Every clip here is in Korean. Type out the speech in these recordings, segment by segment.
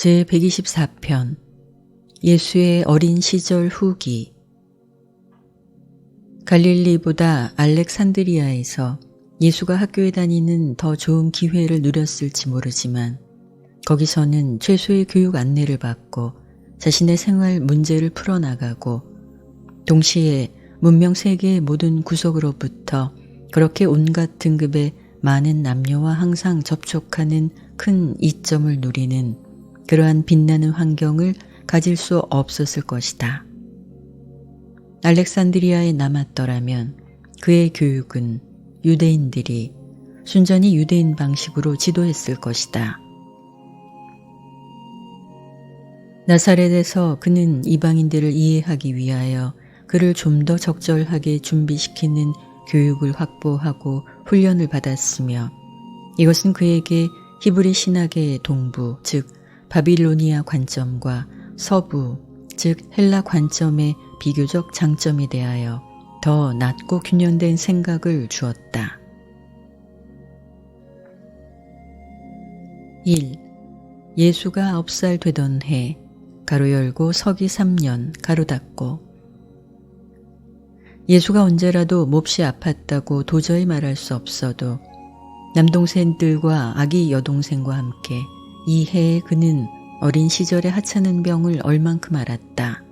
제124편 예수의 어린 시절 후기. 갈릴리보다 알렉산드리아에서 예수가 학교에 다니는 더 좋은 기회를 누렸을지 모르지만 거기서는 최소의 교육 안내를 받고 자신의 생활 문제를 풀어나가고 동시에 문명 세계의 모든 구석으로부터 그렇게 온갖 등급의 많은 남녀와 항상 접촉하는 큰 이점을 누리는 그러한 빛나는 환경을 가질 수 없었을 것이다. 알렉산드리아에 남았더라면 그의 교육은 유대인들이 순전히 유대인 방식으로 지도했을 것이다. 나사렛에서 그는 이방인들을 이해하기 위하여 그를 좀 더 적절하게 준비시키는 교육을 확보하고 훈련을 받았으며 이것은 그에게 히브리 신학의 동부 즉 바빌로니아 관점과 서부 즉 헬라 관점의 비교적 장점에 대하여 더 낮고 균형된 생각을 주었다. 1. 예수가 9살 되던 해 가로 열고 서기 3년 가로 닫고. 예수가 언제라도 몹시 아팠다고 도저히 말할 수 없어도 남동생들과 아기 여동생과 함께 이 해에 그는 어린 시절에 하찮은 병을 얼만큼 앓았다.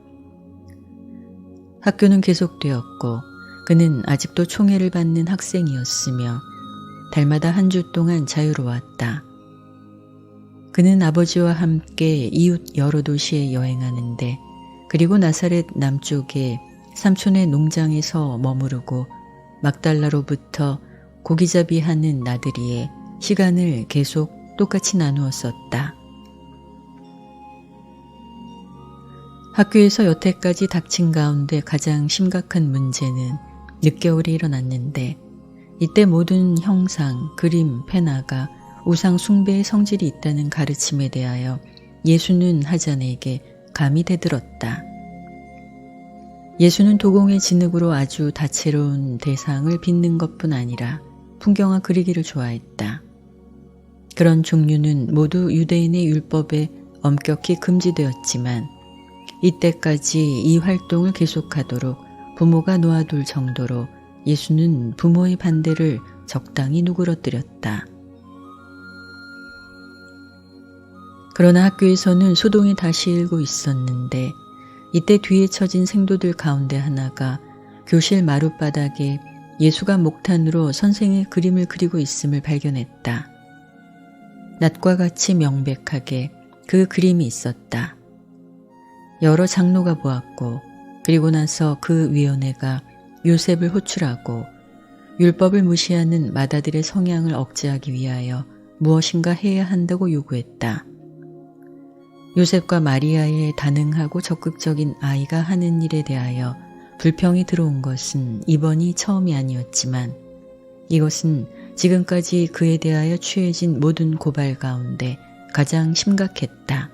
학교는 계속되었고 그는 아직도 총애를 받는 학생이었으며 달마다 한 주 동안 자유로웠다. 그는 아버지와 함께 이웃 여러 도시에 여행하는데 그리고 나사렛 남쪽의 삼촌의 농장에서 머무르고 막달라로부터 고기잡이하는 나들이에 시간을 계속 똑같이 나누었었다. 학교에서 여태까지 닥친 가운데 가장 심각한 문제는 늦겨울에 일어났는데 이때 모든 형상, 그림, 펜화가 우상 숭배의 성질이 있다는 가르침에 대하여 예수는 하잔에게 감히 대들었다. 예수는 도공의 진흙으로 아주 다채로운 대상을 빚는 것뿐 아니라 풍경화 그리기를 좋아했다. 그런 종류는 모두 유대인의 율법에 엄격히 금지되었지만 이때까지 이 활동을 계속하도록 부모가 놓아둘 정도로 예수는 부모의 반대를 적당히 누그러뜨렸다. 그러나 학교에서는 소동이 다시 일고 있었는데 이때 뒤에 처진 생도들 가운데 하나가 교실 마룻바닥에 예수가 목탄으로 선생의 그림을 그리고 있음을 발견했다. 낮과 같이 명백하게 그 그림이 있었다. 여러 장로가 보았고 그리고 나서 그 위원회가 요셉을 호출하고 율법을 무시하는 마다들의 성향을 억제하기 위하여 무엇인가 해야 한다고 요구했다. 요셉과 마리아의 다능하고 적극적인 아이가 하는 일에 대하여 불평이 들어온 것은 이번이 처음이 아니었지만 이것은 지금까지 그에 대하여 취해진 모든 고발 가운데 가장 심각했다.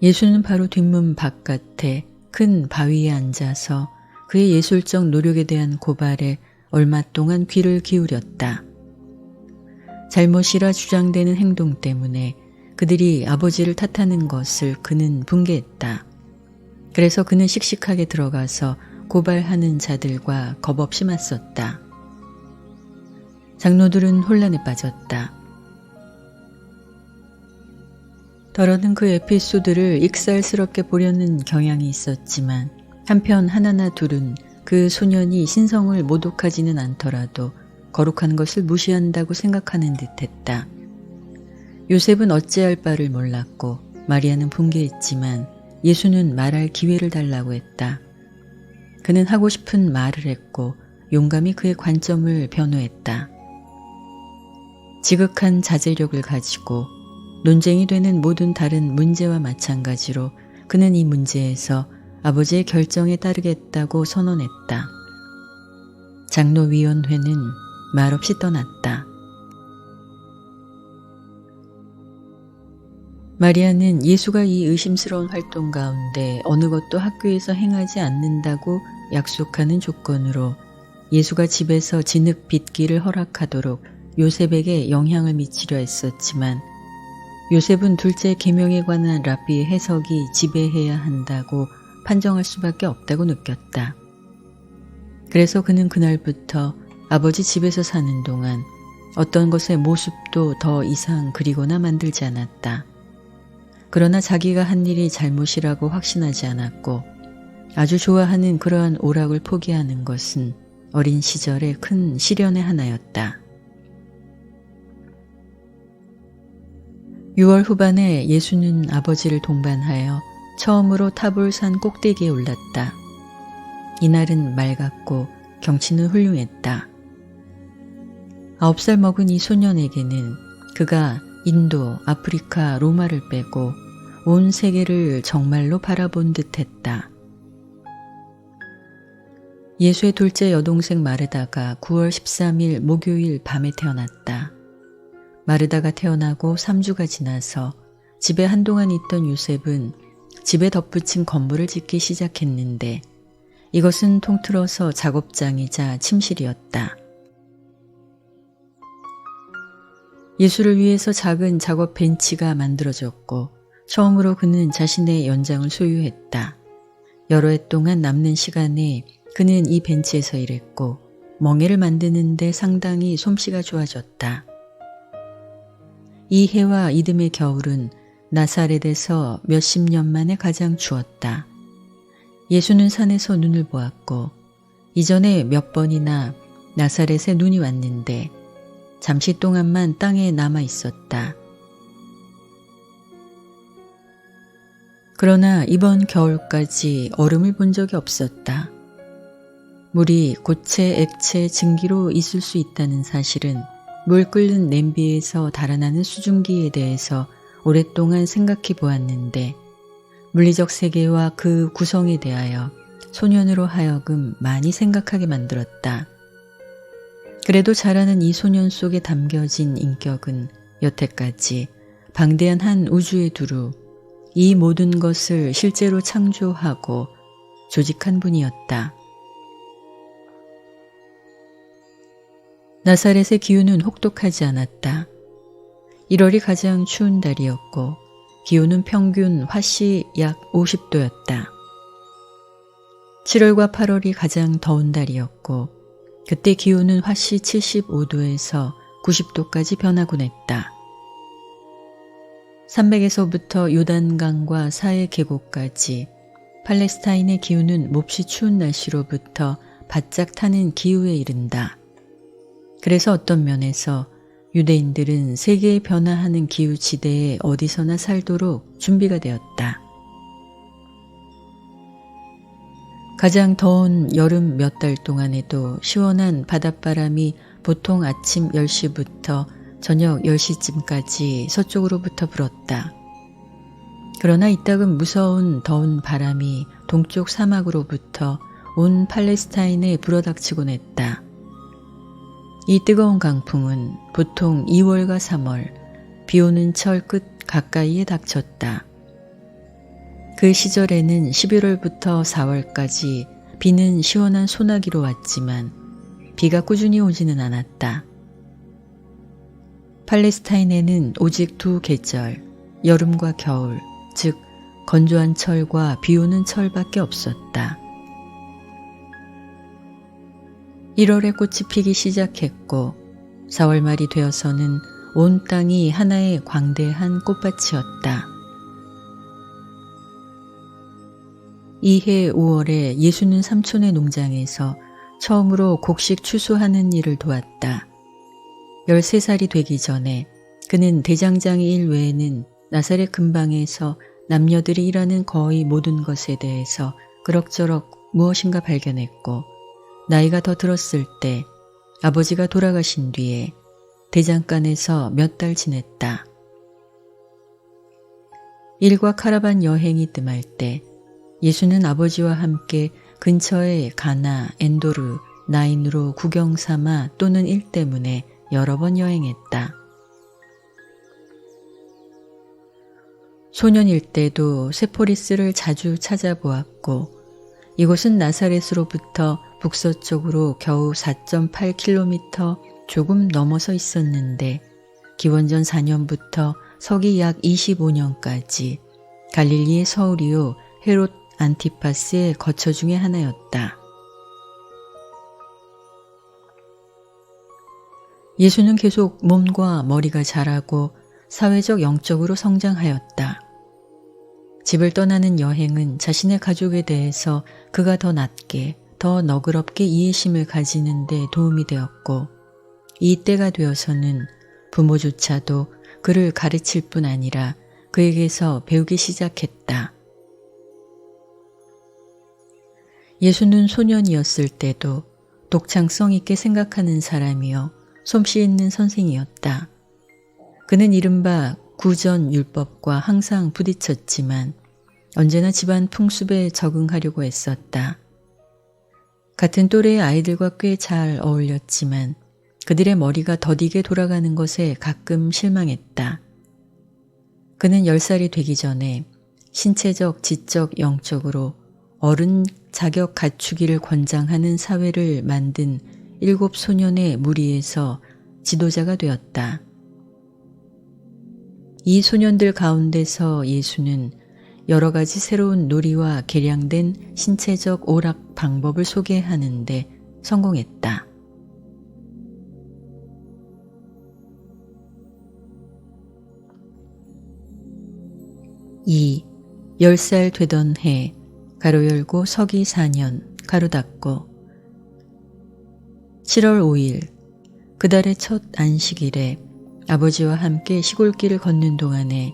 예수는 바로 뒷문 바깥에 큰 바위에 앉아서 그의 예술적 노력에 대한 고발에 얼마 동안 귀를 기울였다. 잘못이라 주장되는 행동 때문에 그들이 아버지를 탓하는 것을 그는 분개했다. 그래서 그는 씩씩하게 들어가서 고발하는 자들과 겁없이 맞섰다. 장로들은 혼란에 빠졌다. 더러는 그 에피소드를 익살스럽게 보려는 경향이 있었지만 한편 하나나 둘은 그 소년이 신성을 모독하지는 않더라도 거룩한 것을 무시한다고 생각하는 듯했다. 요셉은 어찌할 바를 몰랐고 마리아는 분개했지만 예수는 말할 기회를 달라고 했다. 그는 하고 싶은 말을 했고 용감히 그의 관점을 변호했다. 지극한 자제력을 가지고 논쟁이 되는 모든 다른 문제와 마찬가지로 그는 이 문제에서 아버지의 결정에 따르겠다고 선언했다. 장로위원회는 말없이 떠났다. 마리아는 예수가 이 의심스러운 활동 가운데 어느 것도 학교에서 행하지 않는다고 약속하는 조건으로 예수가 집에서 진흙 빚기를 허락하도록 요셉에게 영향을 미치려 했었지만 요셉은 둘째 계명에 관한 랍비의 해석이 지배해야 한다고 판정할 수밖에 없다고 느꼈다. 그래서 그는 그날부터 아버지 집에서 사는 동안 어떤 것의 모습도 더 이상 그리거나 만들지 않았다. 그러나 자기가 한 일이 잘못이라고 확신하지 않았고 아주 좋아하는 그러한 오락을 포기하는 것은 어린 시절의 큰 시련의 하나였다. 6월 후반에 예수는 아버지를 동반하여 처음으로 타볼산 꼭대기에 올랐다. 이날은 맑았고 경치는 훌륭했다. 9살 먹은 이 소년에게는 그가 인도, 아프리카, 로마를 빼고 온 세계를 정말로 바라본 듯했다. 예수의 둘째 여동생 마르다가 9월 13일 목요일 밤에 태어났다. 마르다가 태어나고 3주가 지나서 집에 한동안 있던 요셉은 집에 덧붙인 건물을 짓기 시작했는데 이것은 통틀어서 작업장이자 침실이었다. 예수를 위해서 작은 작업 벤치가 만들어졌고 처음으로 그는 자신의 연장을 소유했다. 여러 해 동안 남는 시간에 그는 이 벤치에서 일했고 멍에를 만드는데 상당히 솜씨가 좋아졌다. 이 해와 이듬해 겨울은 나사렛에서 몇십 년 만에 가장 추웠다. 예수는 산에서 눈을 보았고 이전에 몇 번이나 나사렛에 눈이 왔는데 잠시 동안만 땅에 남아 있었다. 그러나 이번 겨울까지 얼음을 본 적이 없었다. 물이 고체, 액체, 증기로 있을 수 있다는 사실은 물 끓는 냄비에서 달아나는 수증기에 대해서 오랫동안 생각해 보았는데 물리적 세계와 그 구성에 대하여 소년으로 하여금 많이 생각하게 만들었다. 그래도 자라는 이 소년 속에 담겨진 인격은 여태까지 방대한 한 우주에 두루 이 모든 것을 실제로 창조하고 조직한 분이었다. 나사렛의 기후는 혹독하지 않았다. 1월이 가장 추운 달이었고 기온은 평균 화씨 약 50도였다. 7월과 8월이 가장 더운 달이었고 그때 기온은 화씨 75도에서 90도까지 변하곤 했다. 산맥에서부터 요단강과 사해 계곡까지 팔레스타인의 기후는 몹시 추운 날씨로부터 바짝 타는 기후에 이른다. 그래서 어떤 면에서 유대인들은 세계에 변화하는 기후지대에 어디서나 살도록 준비가 되었다. 가장 더운 여름 몇 달 동안에도 시원한 바닷바람이 보통 아침 10시부터 저녁 10시쯤까지 서쪽으로부터 불었다. 그러나 이따금 무서운 더운 바람이 동쪽 사막으로부터 온 팔레스타인에 불어닥치곤 했다. 이 뜨거운 강풍은 보통 2월과 3월 비 오는 철 끝 가까이에 닥쳤다. 그 시절에는 11월부터 4월까지 비는 시원한 소나기로 왔지만 비가 꾸준히 오지는 않았다. 팔레스타인에는 오직 두 계절, 여름과 겨울, 즉 건조한 철과 비 오는 철밖에 없었다. 1월에 꽃이 피기 시작했고 4월 말이 되어서는 온 땅이 하나의 광대한 꽃밭이었다. 이해 5월에 예수는 삼촌의 농장에서 처음으로 곡식 추수하는 일을 도왔다. 13살이 되기 전에 그는 대장장이 일 외에는 나사렛 근방에서 남녀들이 일하는 거의 모든 것에 대해서 그럭저럭 무엇인가 발견했고 나이가 더 들었을 때 아버지가 돌아가신 뒤에 대장간에서 몇 달 지냈다. 일과 카라반 여행이 뜸할 때 예수는 아버지와 함께 근처의 가나, 엔도르, 나인으로 구경 삼아 또는 일 때문에 여러 번 여행했다. 소년일 때도 세포리스를 자주 찾아보았고 이곳은 나사렛으로부터 북서쪽으로 겨우 4.8km 조금 넘어서 있었는데 기원전 4년부터 서기 약 25년까지 갈릴리의 서울이요 헤롯 안티파스의 거처 중의 하나였다. 예수는 계속 몸과 머리가 자라고 사회적 영적으로 성장하였다. 집을 떠나는 여행은 자신의 가족에 대해서 그가 더 낮게, 더 너그럽게 이해심을 가지는 데 도움이 되었고, 이때가 되어서는 부모조차도 그를 가르칠 뿐 아니라 그에게서 배우기 시작했다. 예수는 소년이었을 때도 독창성 있게 생각하는 사람이요 솜씨 있는 선생이었다. 그는 이른바 구전 율법과 항상 부딪혔지만 언제나 집안 풍습에 적응하려고 애썼다. 같은 또래의 아이들과 꽤 잘 어울렸지만 그들의 머리가 더디게 돌아가는 것에 가끔 실망했다. 그는 10살이 되기 전에 신체적, 지적, 영적으로 어른 자격 갖추기를 권장하는 사회를 만든 7 소년의 무리에서 지도자가 되었다. 이 소년들 가운데서 예수는 여러 가지 새로운 놀이와 개량된 신체적 오락 방법을 소개하는데 성공했다. 2. 10살 되던 해 가로 열고 서기 4년 가로 닫고 7월 5일 그달의 첫 안식일에 아버지와 함께 시골길을 걷는 동안에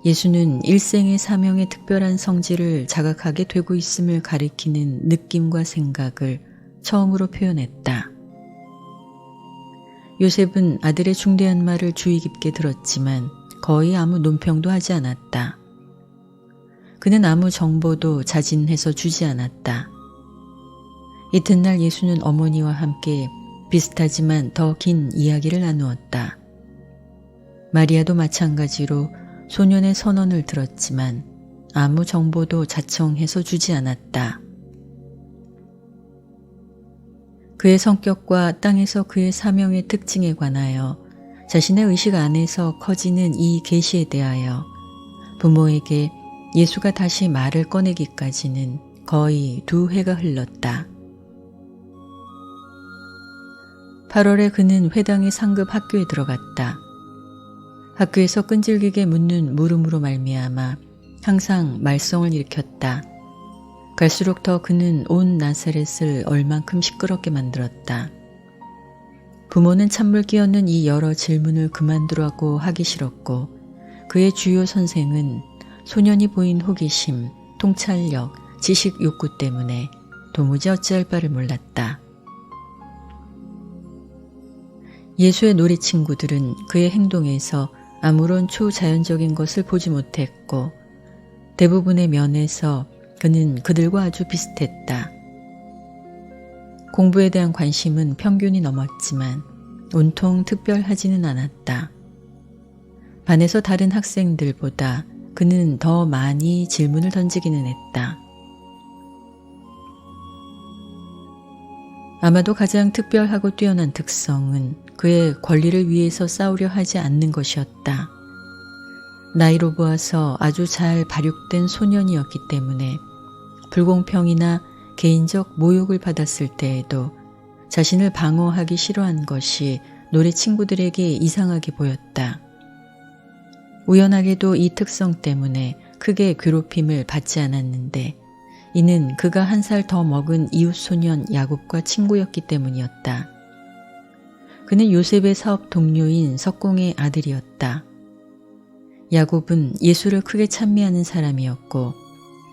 예수는 일생의 사명의 특별한 성질을 자각하게 되고 있음을 가리키는 느낌과 생각을 처음으로 표현했다. 요셉은 아들의 중대한 말을 주의 깊게 들었지만 거의 아무 논평도 하지 않았다. 그는 아무 정보도 자진해서 주지 않았다. 이튿날 예수는 어머니와 함께 비슷하지만 더 긴 이야기를 나누었다. 마리아도 마찬가지로 소년의 선언을 들었지만 아무 정보도 자청해서 주지 않았다. 그의 성격과 땅에서 그의 사명의 특징에 관하여 자신의 의식 안에서 커지는 이 계시에 대하여 부모에게 예수가 다시 말을 꺼내기까지는 거의 2해가 흘렀다. 8월에 그는 회당의 상급 학교에 들어갔다. 학교에서 끈질기게 묻는 물음으로 말미암아 항상 말썽을 일으켰다. 갈수록 더 그는 온 나사렛을 얼만큼 시끄럽게 만들었다. 부모는 찬물 끼얹는 이 여러 질문을 그만두라고 하기 싫었고 그의 주요 선생은 소년이 보인 호기심, 통찰력, 지식 욕구 때문에 도무지 어찌할 바를 몰랐다. 예수의 놀이 친구들은 그의 행동에서 아무런 초자연적인 것을 보지 못했고 대부분의 면에서 그는 그들과 아주 비슷했다. 공부에 대한 관심은 평균이 넘었지만 온통 특별하지는 않았다. 반에서 다른 학생들보다 그는 더 많이 질문을 던지기는 했다. 아마도 가장 특별하고 뛰어난 특성은 그의 권리를 위해서 싸우려 하지 않는 것이었다. 나이로 보아서 아주 잘 발육된 소년이었기 때문에 불공평이나 개인적 모욕을 받았을 때에도 자신을 방어하기 싫어한 것이 놀이 친구들에게 이상하게 보였다. 우연하게도 이 특성 때문에 크게 괴롭힘을 받지 않았는데 이는 그가 1살 더 먹은 이웃 소년 야곱과 친구였기 때문이었다. 그는 요셉의 사업 동료인 석공의 아들이었다. 야곱은 예수를 크게 찬미하는 사람이었고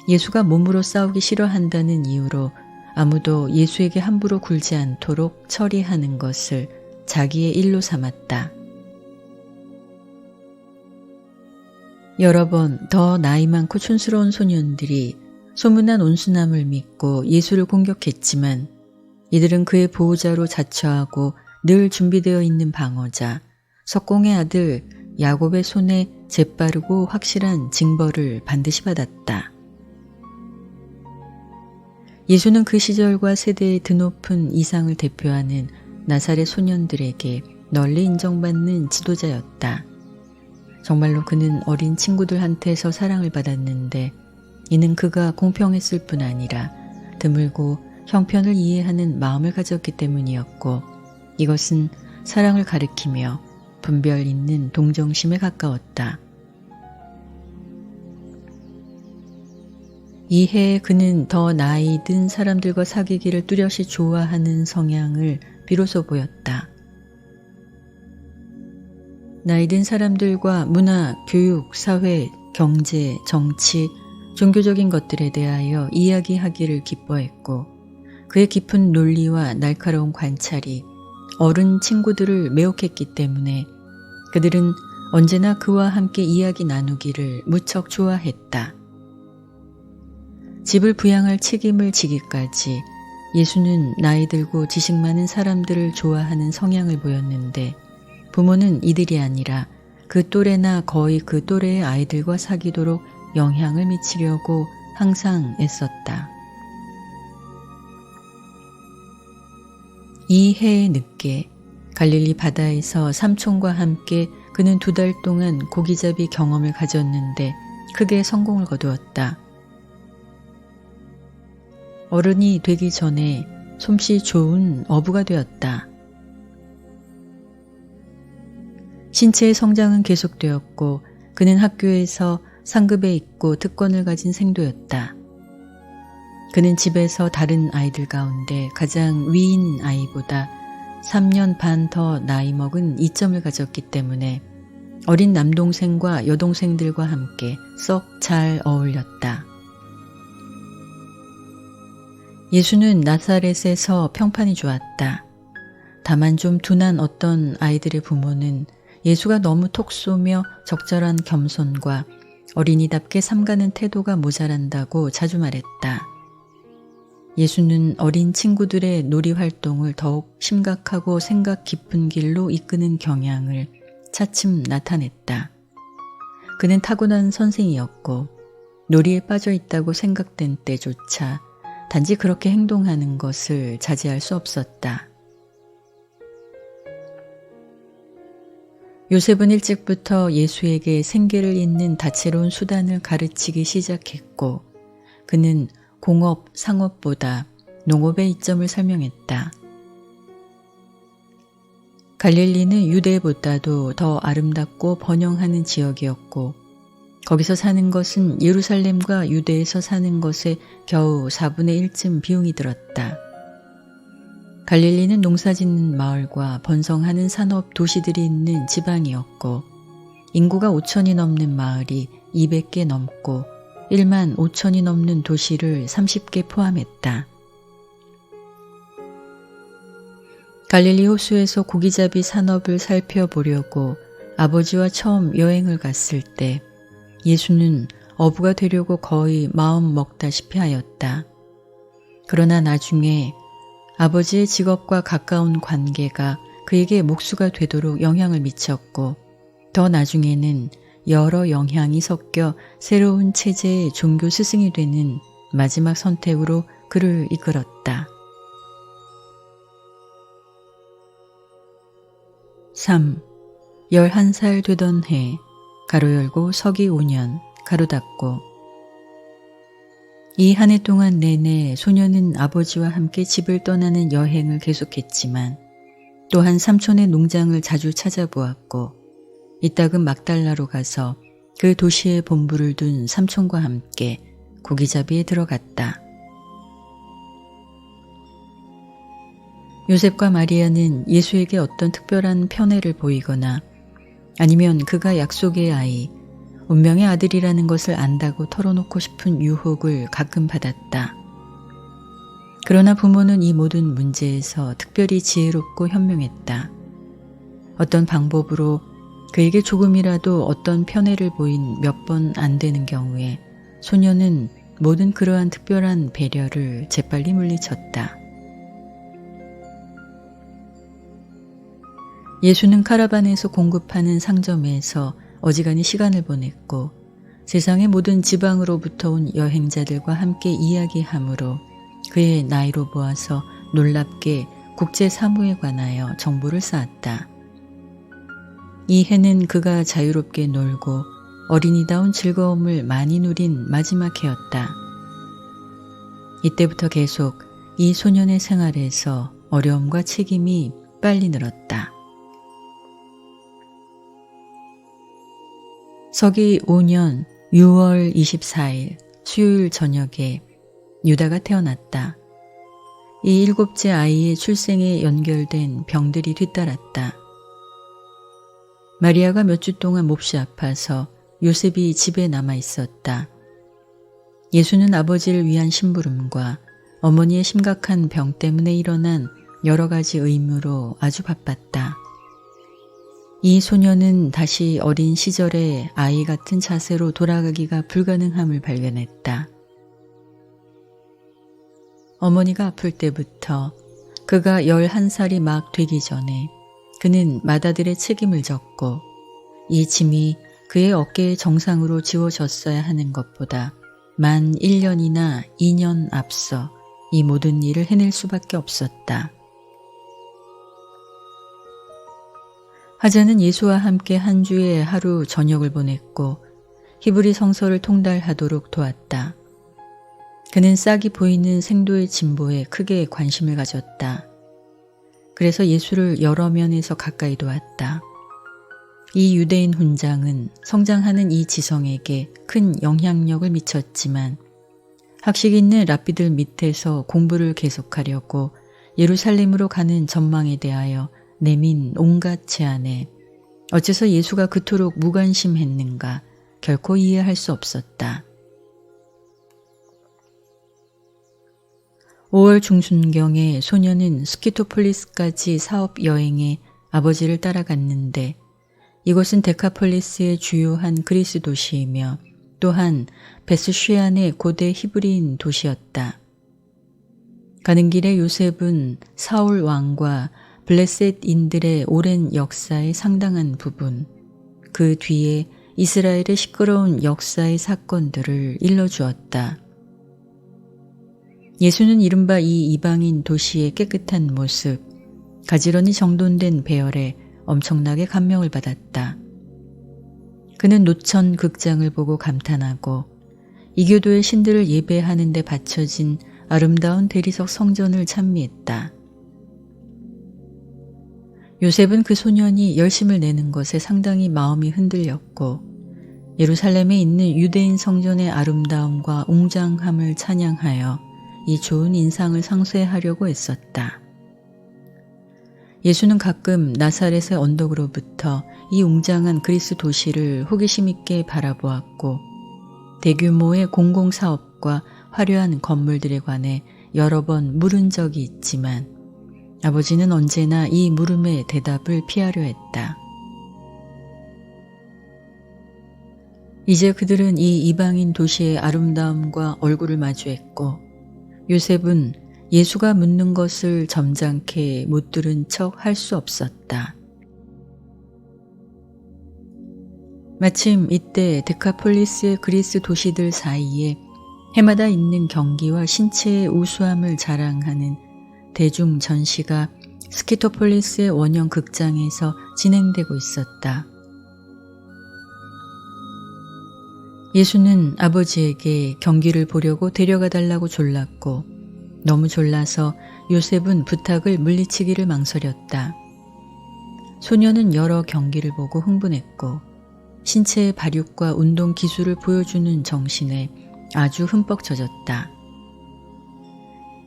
예수가 몸으로 싸우기 싫어한다는 이유로 아무도 예수에게 함부로 굴지 않도록 처리하는 것을 자기의 일로 삼았다. 여러 번 더 나이 많고 촌스러운 소년들이 소문난 온순함을 믿고 예수를 공격했지만 이들은 그의 보호자로 자처하고 늘 준비되어 있는 방어자, 석공의 아들 야곱의 손에 재빠르고 확실한 징벌을 반드시 받았다. 예수는 그 시절과 세대의 드높은 이상을 대표하는 나사렛 소년들에게 널리 인정받는 지도자였다. 정말로 그는 어린 친구들한테서 사랑을 받았는데 이는 그가 공평했을 뿐 아니라 드물고 형편을 이해하는 마음을 가졌기 때문이었고 이것은 사랑을 가리키며 분별 있는 동정심에 가까웠다. 이해에 그는 더 나이 든 사람들과 사귀기를 뚜렷이 좋아하는 성향을 비로소 보였다. 나이 든 사람들과 문화, 교육, 사회, 경제, 정치, 종교적인 것들에 대하여 이야기하기를 기뻐했고 그의 깊은 논리와 날카로운 관찰이 어른 친구들을 매혹했기 때문에 그들은 언제나 그와 함께 이야기 나누기를 무척 좋아했다. 집을 부양할 책임을 지기까지 예수는 나이 들고 지식 많은 사람들을 좋아하는 성향을 보였는데 부모는 이들이 아니라 그 또래나 거의 그 또래의 아이들과 사귀도록 영향을 미치려고 항상 애썼다. 이 해의 늦게 갈릴리 바다에서 삼촌과 함께 그는 2달 동안 고기잡이 경험을 가졌는데 크게 성공을 거두었다. 어른이 되기 전에 솜씨 좋은 어부가 되었다. 신체의 성장은 계속되었고 그는 학교에서 상급에 있고 특권을 가진 생도였다. 그는 집에서 다른 아이들 가운데 가장 위인 아이보다 3년 반 더 나이 먹은 이점을 가졌기 때문에 어린 남동생과 여동생들과 함께 썩 잘 어울렸다. 예수는 나사렛에서 평판이 좋았다. 다만 좀 둔한 어떤 아이들의 부모는 예수가 너무 톡 쏘며 적절한 겸손과 어린이답게 삼가는 태도가 모자란다고 자주 말했다. 예수는 어린 친구들의 놀이 활동을 더욱 심각하고 생각 깊은 길로 이끄는 경향을 차츰 나타냈다. 그는 타고난 선생이었고 놀이에 빠져 있다고 생각된 때조차 단지 그렇게 행동하는 것을 자제할 수 없었다. 요셉은 일찍부터 예수에게 생계를 잇는 다채로운 수단을 가르치기 시작했고 그는 공업, 상업보다 농업의 이점을 설명했다. 갈릴리는 유대보다도 더 아름답고 번영하는 지역이었고 거기서 사는 것은 예루살렘과 유대에서 사는 것에 겨우 4분의 1쯤 비용이 들었다. 갈릴리는 농사짓는 마을과 번성하는 산업 도시들이 있는 지방이었고 인구가 5천이 넘는 마을이 200개 넘고 1만 5천이 넘는 도시를 30개 포함했다. 갈릴리 호수에서 고기잡이 산업을 살펴보려고 아버지와 처음 여행을 갔을 때 예수는 어부가 되려고 거의 마음 먹다시피 하였다. 그러나 나중에 아버지의 직업과 가까운 관계가 그에게 목수가 되도록 영향을 미쳤고 더 나중에는 여러 영향이 섞여 새로운 체제의 종교 스승이 되는 마지막 선택으로 그를 이끌었다. 3. 11살 되던 해 가로 열고 서기 5년 가로 닫고 이 한 해 동안 내내 소녀는 아버지와 함께 집을 떠나는 여행을 계속했지만 또한 삼촌의 농장을 자주 찾아보았고 이따금 막달라로 가서 그 도시에 본부를 둔 삼촌과 함께 고기잡이에 들어갔다. 요셉과 마리아는 예수에게 어떤 특별한 편애를 보이거나 아니면 그가 약속의 아이, 운명의 아들이라는 것을 안다고 털어놓고 싶은 유혹을 가끔 받았다. 그러나 부모는 이 모든 문제에서 특별히 지혜롭고 현명했다. 어떤 방법으로 그에게 조금이라도 어떤 편애를 보인 몇 번 안 되는 경우에 소녀는 모든 그러한 특별한 배려를 재빨리 물리쳤다. 예수는 카라반에서 공급하는 상점에서 어지간히 시간을 보냈고 세상의 모든 지방으로부터 온 여행자들과 함께 이야기하므로 그의 나이로 보아서 놀랍게 국제 사무에 관하여 정보를 쌓았다. 이 해는 그가 자유롭게 놀고 어린이다운 즐거움을 많이 누린 마지막 해였다. 이때부터 계속 이 소년의 생활에서 어려움과 책임이 빨리 늘었다. 서기 5년 6월 24일 수요일 저녁에 유다가 태어났다. 이 7째 아이의 출생에 연결된 병들이 뒤따랐다. 마리아가 몇 주 동안 몹시 아파서 요셉이 집에 남아 있었다. 예수는 아버지를 위한 심부름과 어머니의 심각한 병 때문에 일어난 여러 가지 의무로 아주 바빴다. 이 소녀는 다시 어린 시절의 아이 같은 자세로 돌아가기가 불가능함을 발견했다. 어머니가 아플 때부터 그가 11살이 막 되기 전에 그는 맏아들의 책임을 졌고 이 짐이 그의 어깨에 정상으로 지워졌어야 하는 것보다 만 1년이나 2년 앞서 이 모든 일을 해낼 수밖에 없었다. 하자는 예수와 함께 한 주의 하루 저녁을 보냈고 히브리 성서를 통달하도록 도왔다. 그는 싹이 보이는 생도의 진보에 크게 관심을 가졌다. 그래서 예수를 여러 면에서 가까이 도왔다. 이 유대인 훈장은 성장하는 이 지성에게 큰 영향력을 미쳤지만 학식 있는 랍비들 밑에서 공부를 계속하려고 예루살렘으로 가는 전망에 대하여 내민 온갖 제안에 어째서 예수가 그토록 무관심했는가 결코 이해할 수 없었다. 5월 중순경에 소녀는 스키토폴리스까지 사업 여행에 아버지를 따라갔는데 이곳은 데카폴리스의 주요한 그리스 도시이며 또한 베스슈안의 고대 히브리인 도시였다. 가는 길에 요셉은 사울 왕과 블레셋인들의 오랜 역사의 상당한 부분, 그 뒤에 이스라엘의 시끄러운 역사의 사건들을 일러주었다. 예수는 이른바 이 이방인 도시의 깨끗한 모습, 가지런히 정돈된 배열에 엄청나게 감명을 받았다. 그는 노천 극장을 보고 감탄하고 이교도의 신들을 예배하는 데 바쳐진 아름다운 대리석 성전을 찬미했다. 요셉은 그 소년이 열심을 내는 것에 상당히 마음이 흔들렸고 예루살렘에 있는 유대인 성전의 아름다움과 웅장함을 찬양하여 이 좋은 인상을 상쇄하려고 애썼다. 예수는 가끔 나사렛의 언덕으로부터 이 웅장한 그리스 도시를 호기심 있게 바라보았고 대규모의 공공사업과 화려한 건물들에 관해 여러 번 물은 적이 있지만 아버지는 언제나 이 물음의 대답을 피하려 했다. 이제 그들은 이 이방인 도시의 아름다움과 얼굴을 마주했고 요셉은 예수가 묻는 것을 점잖게 못 들은 척 할 수 없었다. 마침 이때 데카폴리스의 그리스 도시들 사이에 해마다 있는 경기와 신체의 우수함을 자랑하는 대중 전시가 스키토폴리스의 원형 극장에서 진행되고 있었다. 예수는 아버지에게 경기를 보려고 데려가 달라고 졸랐고 너무 졸라서 요셉은 부탁을 물리치기를 망설였다. 소녀는 여러 경기를 보고 흥분했고 신체의 발육과 운동 기술을 보여주는 정신에 아주 흠뻑 젖었다.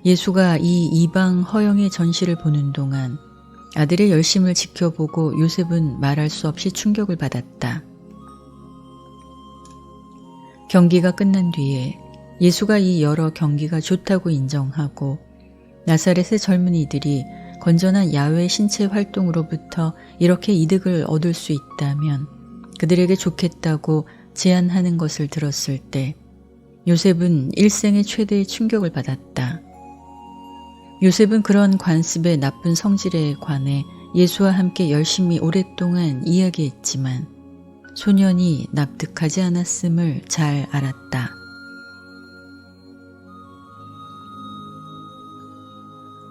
예수가 이 이방 허영의 전시를 보는 동안 아들의 열심을 지켜보고 요셉은 말할 수 없이 충격을 받았다. 경기가 끝난 뒤에 예수가 이 여러 경기가 좋다고 인정하고 나사렛의 젊은이들이 건전한 야외 신체 활동으로부터 이렇게 이득을 얻을 수 있다면 그들에게 좋겠다고 제안하는 것을 들었을 때 요셉은 일생의 최대의 충격을 받았다. 요셉은 그런 관습의 나쁜 성질에 관해 예수와 함께 열심히 오랫동안 이야기했지만 소년이 납득하지 않았음을 잘 알았다.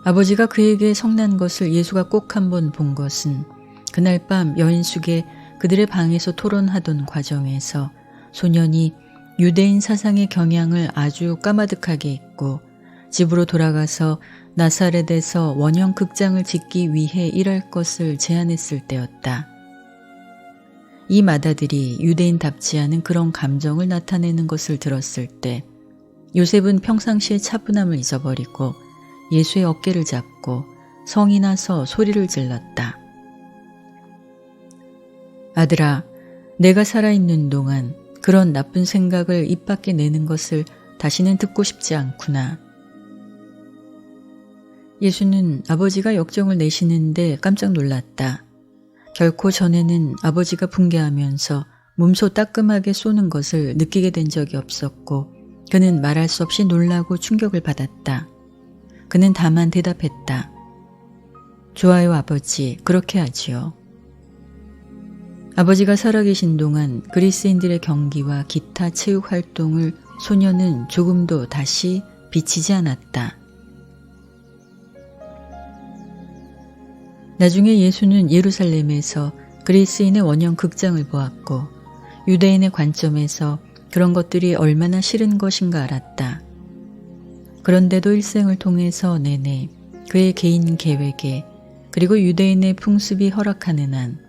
아버지가 그에게 성난 것을 예수가 꼭 한번 본 것은 그날 밤 여인숙에 그들의 방에서 토론하던 과정에서 소년이 유대인 사상의 경향을 아주 까마득하게 잊고 집으로 돌아가서 나사렛에서 원형 극장을 짓기 위해 일할 것을 제안했을 때였다. 이 마다들이 유대인답지 않은 그런 감정을 나타내는 것을 들었을 때 요셉은 평상시의 차분함을 잊어버리고 예수의 어깨를 잡고 성이 나서 소리를 질렀다. 아들아, 내가 살아있는 동안 그런 나쁜 생각을 입 밖에 내는 것을 다시는 듣고 싶지 않구나. 예수는 아버지가 역정을 내시는데 깜짝 놀랐다. 결코 전에는 아버지가 분개하면서 몸소 따끔하게 쏘는 것을 느끼게 된 적이 없었고 그는 말할 수 없이 놀라고 충격을 받았다. 그는 다만 대답했다. 좋아요 아버지, 그렇게 하지요. 아버지가 살아계신 동안 그리스인들의 경기와 기타 체육 활동을 소녀는 조금도 다시 비치지 않았다. 나중에 예수는 예루살렘에서 그리스인의 원형 극장을 보았고 유대인의 관점에서 그런 것들이 얼마나 싫은 것인가 알았다. 그런데도 일생을 통해서 내내 그의 개인 계획에 그리고 유대인의 풍습이 허락하는 한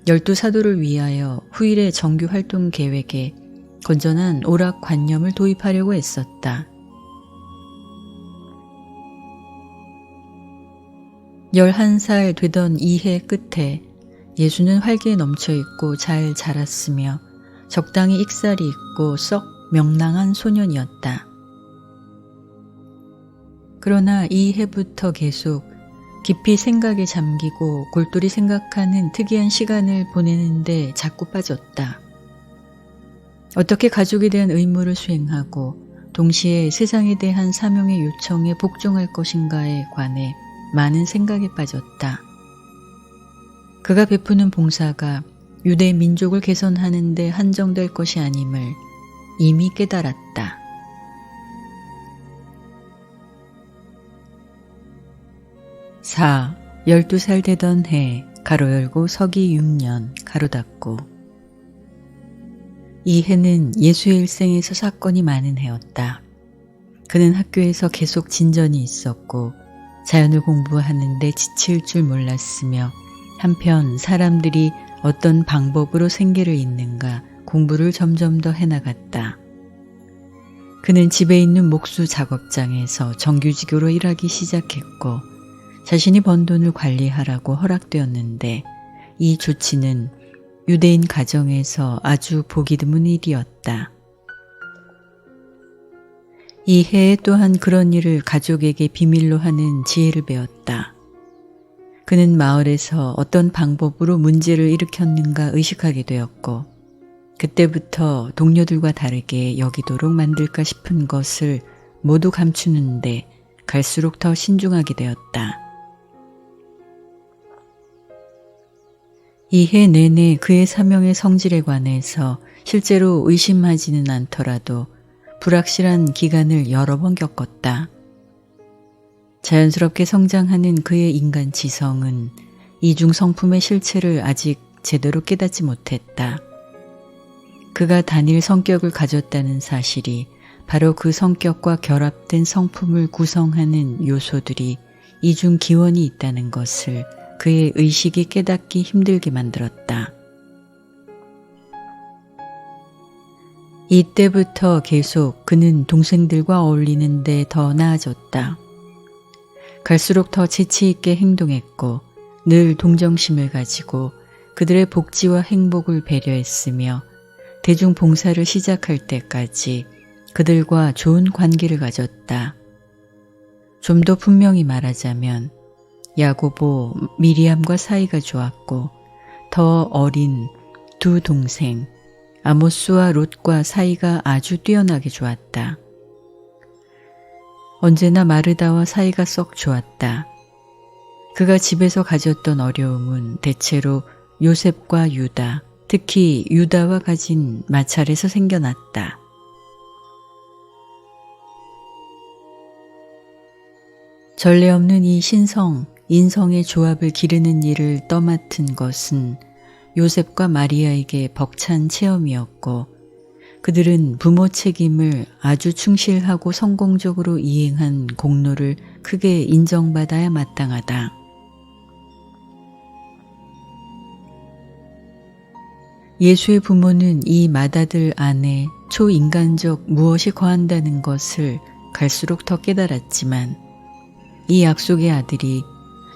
12사도를 위하여 후일의 정규 활동 계획에 건전한 오락관념을 도입하려고 애썼다. 11살 되던 이해 끝에 예수는 활기에 넘쳐있고 잘 자랐으며 적당히 익살이 있고 썩 명랑한 소년이었다. 그러나 이 해부터 계속 깊이 생각에 잠기고 골똘히 생각하는 특이한 시간을 보내는데 자꾸 빠졌다. 어떻게 가족에 대한 의무를 수행하고 동시에 세상에 대한 사명의 요청에 복종할 것인가에 관해 많은 생각에 빠졌다. 그가 베푸는 봉사가 유대 민족을 개선하는 데 한정될 것이 아님을 이미 깨달았다. 사, 12살 되던 해 가로 열고 서기 6년 가로 닫고 이 해는 예수의 일생에서 사건이 많은 해였다. 그는 학교에서 계속 진전이 있었고 자연을 공부하는데 지칠 줄 몰랐으며 한편 사람들이 어떤 방법으로 생계를 잇는가 공부를 점점 더 해나갔다. 그는 집에 있는 목수 작업장에서 정규직으로 일하기 시작했고 자신이 번 돈을 관리하라고 허락되었는데 이 조치는 유대인 가정에서 아주 보기 드문 일이었다. 이 해에 또한 그런 일을 가족에게 비밀로 하는 지혜를 배웠다. 그는 마을에서 어떤 방법으로 문제를 일으켰는가 의식하게 되었고 그때부터 동료들과 다르게 여기도록 만들까 싶은 것을 모두 감추는데 갈수록 더 신중하게 되었다. 이 해 내내 그의 사명의 성질에 관해서 실제로 의심하지는 않더라도 불확실한 기간을 여러 번 겪었다. 자연스럽게 성장하는 그의 인간 지성은 이중 성품의 실체를 아직 제대로 깨닫지 못했다. 그가 단일 성격을 가졌다는 사실이 바로 그 성격과 결합된 성품을 구성하는 요소들이 이중 기원이 있다는 것을 그의 의식이 깨닫기 힘들게 만들었다. 이때부터 계속 그는 동생들과 어울리는데 더 나아졌다. 갈수록 더 재치 있게 행동했고 늘 동정심을 가지고 그들의 복지와 행복을 배려했으며 대중 봉사를 시작할 때까지 그들과 좋은 관계를 가졌다. 좀 더 분명히 말하자면 야고보, 미리암과 사이가 좋았고 더 어린 두 동생 아모스와 롯과 사이가 아주 뛰어나게 좋았다. 언제나 마르다와 사이가 썩 좋았다. 그가 집에서 가졌던 어려움은 대체로 요셉과 유다, 특히 유다와 가진 마찰에서 생겨났다. 전례 없는 이 신성, 인성의 조합을 기르는 일을 떠맡은 것은 요셉과 마리아에게 벅찬 체험이었고 그들은 부모 책임을 아주 충실하고 성공적으로 이행한 공로를 크게 인정받아야 마땅하다. 예수의 부모는 이 맏아들 안에 초인간적 무엇이 거한다는 것을 갈수록 더 깨달았지만 이 약속의 아들이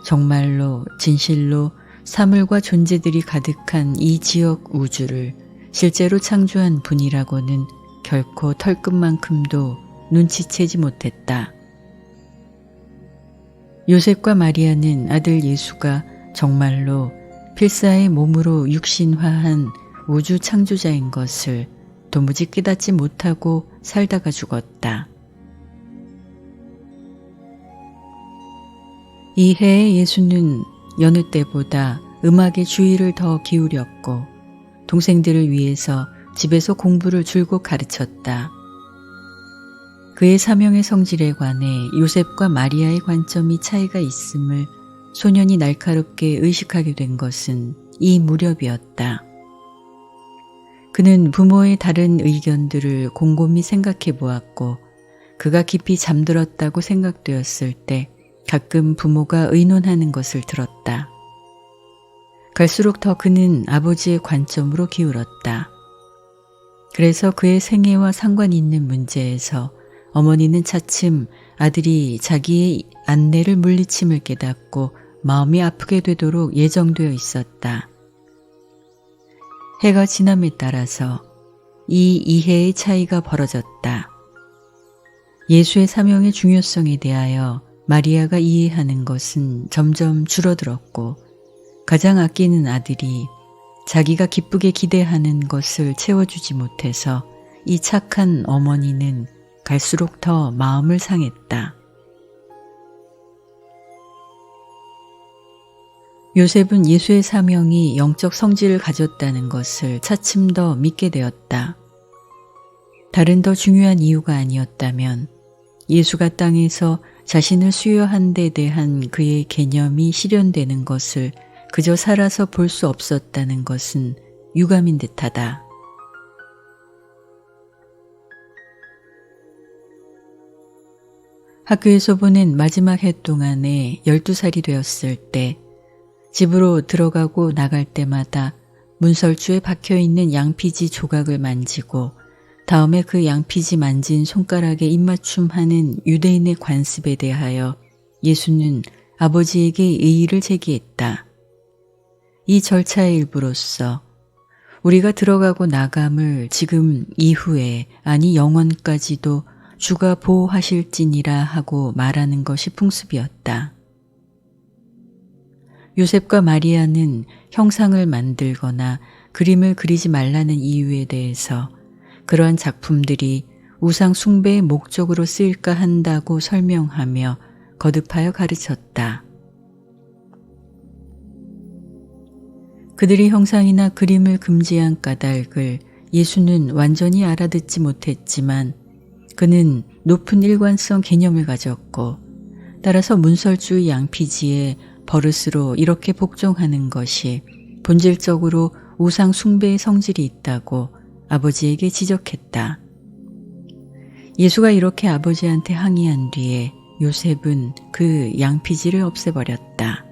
정말로 진실로 사물과 존재들이 가득한 이 지역 우주를 실제로 창조한 분이라고는 결코 털끝만큼도 눈치채지 못했다. 요셉과 마리아는 아들 예수가 정말로 필사의 몸으로 육신화한 우주 창조자인 것을 도무지 깨닫지 못하고 살다가 죽었다. 이 해에 예수는 여느 때보다 음악에 주의를 더 기울였고 동생들을 위해서 집에서 공부를 줄곧 가르쳤다. 그의 사명의 성질에 관해 요셉과 마리아의 관점이 차이가 있음을 소년이 날카롭게 의식하게 된 것은 이 무렵이었다. 그는 부모의 다른 의견들을 곰곰이 생각해 보았고 그가 깊이 잠들었다고 생각되었을 때 가끔 부모가 의논하는 것을 들었다. 갈수록 더 그는 아버지의 관점으로 기울었다. 그래서 그의 생애와 상관 있는 문제에서 어머니는 차츰 아들이 자기의 안내를 물리침을 깨닫고 마음이 아프게 되도록 예정되어 있었다. 해가 지남에 따라서 이 이해의 차이가 벌어졌다. 예수의 사명의 중요성에 대하여 마리아가 이해하는 것은 점점 줄어들었고 가장 아끼는 아들이 자기가 기쁘게 기대하는 것을 채워주지 못해서 이 착한 어머니는 갈수록 더 마음을 상했다. 요셉은 예수의 사명이 영적 성질을 가졌다는 것을 차츰 더 믿게 되었다. 다른 더 중요한 이유가 아니었다면 예수가 땅에서 자신을 수여한 데 대한 그의 개념이 실현되는 것을 그저 살아서 볼 수 없었다는 것은 유감인 듯하다. 학교에서 보낸 마지막 해 동안에 12살이 되었을 때 집으로 들어가고 나갈 때마다 문설주에 박혀있는 양피지 조각을 만지고 다음에 그 양피지 만진 손가락에 입맞춤하는 유대인의 관습에 대하여 예수는 아버지에게 의의를 제기했다. 이 절차의 일부로서 우리가 들어가고 나감을 지금 이후에 아니 영원까지도 주가 보호하실지니라 하고 말하는 것이 풍습이었다. 요셉과 마리아는 형상을 만들거나 그림을 그리지 말라는 이유에 대해서 그러한 작품들이 우상 숭배의 목적으로 쓰일까 한다고 설명하며 거듭하여 가르쳤다. 그들이 형상이나 그림을 금지한 까닭을 예수는 완전히 알아듣지 못했지만 그는 높은 일관성 개념을 가졌고 따라서 문설주의 양피지에 버릇으로 이렇게 복종하는 것이 본질적으로 우상 숭배의 성질이 있다고 아버지에게 지적했다. 예수가 이렇게 아버지한테 항의한 뒤에 요셉은 그 양피지를 없애버렸다.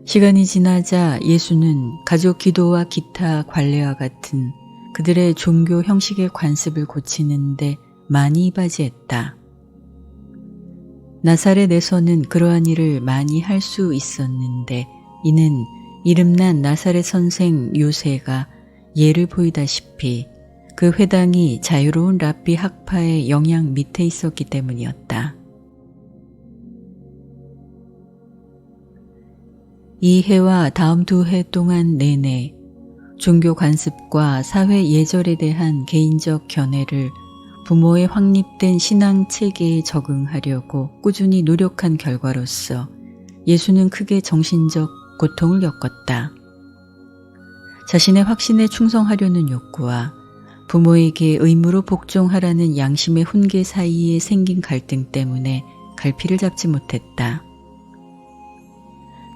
시간이 지나자 예수는 가족 기도와 기타 관례와 같은 그들의 종교 형식의 관습을 고치는데 많이 이바지했다. 나사렛에서는 그러한 일을 많이 할 수 있었는데 이는 이름난 나사렛 선생 요새가 예를 보이다시피 그 회당이 자유로운 랍비 학파의 영향 밑에 있었기 때문이었다. 이 해와 다음 2해 동안 내내 종교 관습과 사회 예절에 대한 개인적 견해를 부모의 확립된 신앙 체계에 적응하려고 꾸준히 노력한 결과로서 예수는 크게 정신적 고통을 겪었다. 자신의 확신에 충성하려는 욕구와 부모에게 의무로 복종하라는 양심의 훈계 사이에 생긴 갈등 때문에 갈피를 잡지 못했다.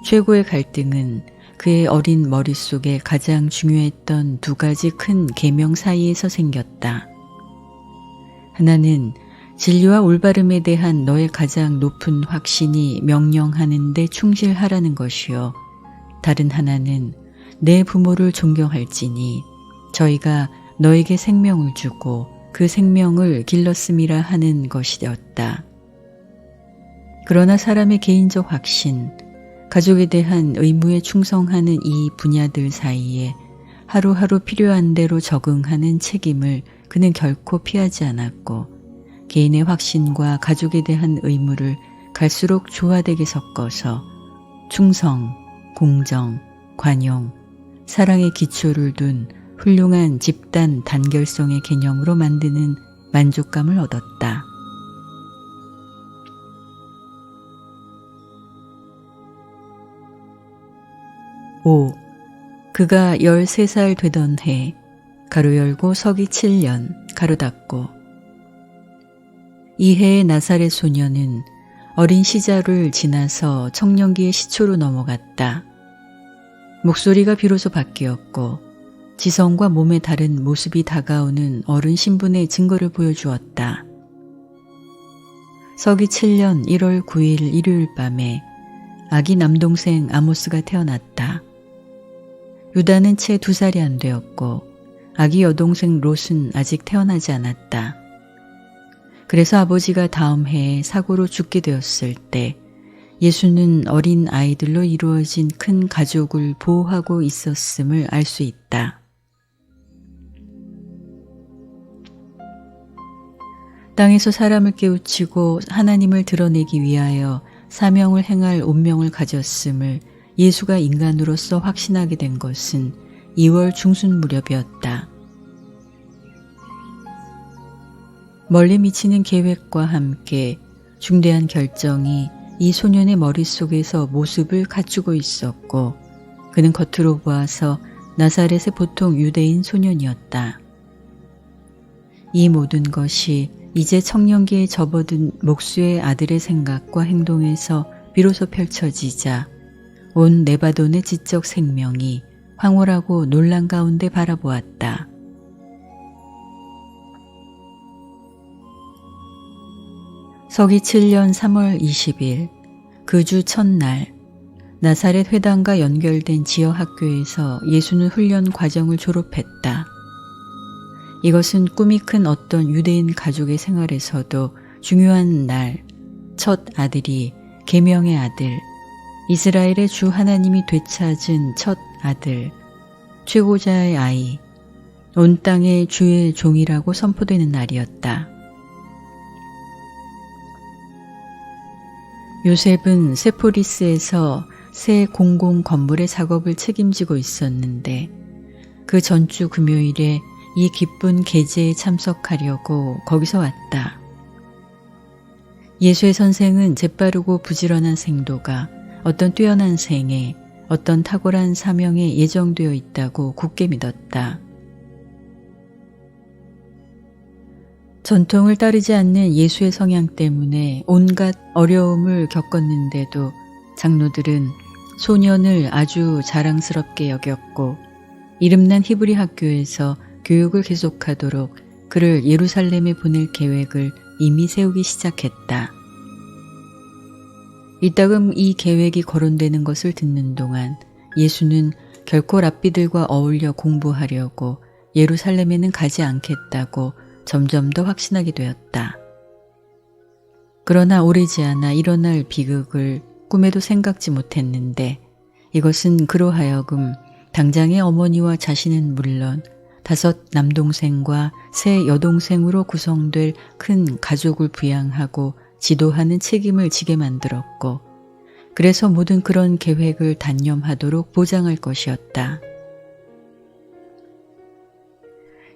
최고의 갈등은 그의 어린 머릿속에 가장 중요했던 두 가지 큰 계명 사이에서 생겼다. 하나는 진리와 올바름에 대한 너의 가장 높은 확신이 명령하는 데 충실하라는 것이요. 다른 하나는 내 부모를 존경할지니 저희가 너에게 생명을 주고 그 생명을 길렀음이라 하는 것이었다. 그러나 사람의 개인적 확신, 가족에 대한 의무에 충성하는 이 분야들 사이에 하루하루 필요한 대로 적응하는 책임을 그는 결코 피하지 않았고 개인의 확신과 가족에 대한 의무를 갈수록 조화되게 섞어서 충성, 공정, 관용, 사랑의 기초를 둔 훌륭한 집단 단결성의 개념으로 만드는 만족감을 얻었다. 5. 그가 13살 되던 해 가로 열고 서기 7년 가로 닫고 이 해의 나사렛 소녀는 어린 시절을 지나서 청년기의 시초로 넘어갔다. 목소리가 비로소 바뀌었고 지성과 몸의 다른 모습이 다가오는 어른 신분의 증거를 보여주었다. 서기 7년 1월 9일 일요일 밤에 아기 남동생 아모스가 태어났다. 유다는 채 2살이 안 되었고 아기 여동생 롯은 아직 태어나지 않았다. 그래서 아버지가 다음 해에 사고로 죽게 되었을 때 예수는 어린 아이들로 이루어진 큰 가족을 보호하고 있었음을 알 수 있다. 땅에서 사람을 깨우치고 하나님을 드러내기 위하여 사명을 행할 운명을 가졌음을 예수가 인간으로서 확신하게 된 것은 2월 중순 무렵이었다. 멀리 미치는 계획과 함께 중대한 결정이 이 소년의 머릿속에서 모습을 갖추고 있었고 그는 겉으로 보아서 나사렛의 보통 유대인 소년이었다. 이 모든 것이 이제 청년기에 접어든 목수의 아들의 생각과 행동에서 비로소 펼쳐지자 온 네바돈의 지적 생명이 황홀하고 논란 가운데 바라보았다. 서기 7년 3월 20일 그 주 첫날 나사렛 회당과 연결된 지역 학교에서 예수는 훈련 과정을 졸업했다. 이것은 꿈이 큰 어떤 유대인 가족의 생활에서도 중요한 날, 첫 아들이 계명의 아들, 이스라엘의 주 하나님이 되찾은 첫 아들, 최고자의 아이, 온 땅의 주의 종이라고 선포되는 날이었다. 요셉은 세포리스에서 새 공공 건물의 작업을 책임지고 있었는데 그 전주 금요일에 이 기쁜 계제에 참석하려고 거기서 왔다. 예수의 선생은 재빠르고 부지런한 생도가 어떤 뛰어난 생에 어떤 탁월한 사명에 예정되어 있다고 굳게 믿었다. 전통을 따르지 않는 예수의 성향 때문에 온갖 어려움을 겪었는데도 장로들은 소년을 아주 자랑스럽게 여겼고 이름난 히브리 학교에서 교육을 계속하도록 그를 예루살렘에 보낼 계획을 이미 세우기 시작했다. 이따금 이 계획이 거론되는 것을 듣는 동안 예수는 결코 랍비들과 어울려 공부하려고 예루살렘에는 가지 않겠다고 점점 더 확신하게 되었다. 그러나 오래지 않아 일어날 비극을 꿈에도 생각지 못했는데 이것은 그로 하여금 당장의 어머니와 자신은 물론 5 남동생과 3 여동생으로 구성될 큰 가족을 부양하고 지도하는 책임을 지게 만들었고 그래서 모든 그런 계획을 단념하도록 보장할 것이었다.